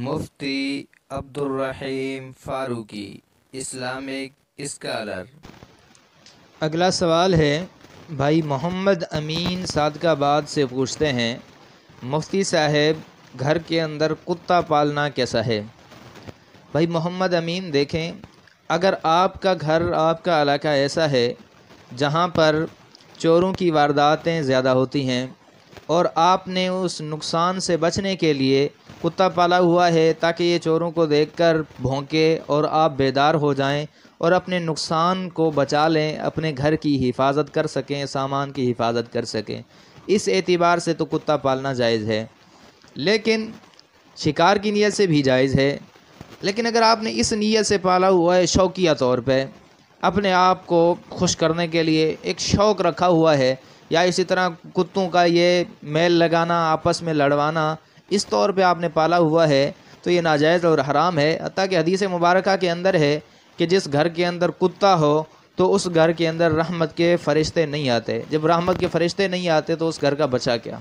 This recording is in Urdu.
مفتی عبدالرحیم فاروقی، اسلامک اسکالر۔ اگلا سوال ہے بھائی محمد امین صادق آباد سے پوچھتے ہیں، مفتی صاحب گھر کے اندر کتا پالنا کیسا ہے؟ بھائی محمد امین دیکھیں، اگر آپ کا گھر، آپ کا علاقہ ایسا ہے جہاں پر چوروں کی وارداتیں زیادہ ہوتی ہیں اور آپ نے اس نقصان سے بچنے کے لیے کتا پالا ہوا ہے تاکہ یہ چوروں کو دیکھ کر بھونکے اور آپ بیدار ہو جائیں اور اپنے نقصان کو بچا لیں، اپنے گھر کی حفاظت کر سکیں، سامان کی حفاظت کر سکیں، اس اعتبار سے تو کتا پالنا جائز ہے، لیکن شکار کی نیت سے بھی جائز ہے۔ لیکن اگر آپ نے اس نیت سے پالا ہوا ہے شوقیہ طور پہ، اپنے آپ کو خوش کرنے کے لیے ایک شوق رکھا ہوا ہے، یا اسی طرح کتوں کا یہ میل لگانا، آپس میں لڑوانا، اس طور پہ آپ نے پالا ہوا ہے تو یہ ناجائز اور حرام ہے۔ حتیٰ کہ حدیث مبارکہ کے اندر ہے کہ جس گھر کے اندر کتا ہو تو اس گھر کے اندر رحمت کے فرشتے نہیں آتے۔ جب رحمت کے فرشتے نہیں آتے تو اس گھر کا بچا کیا؟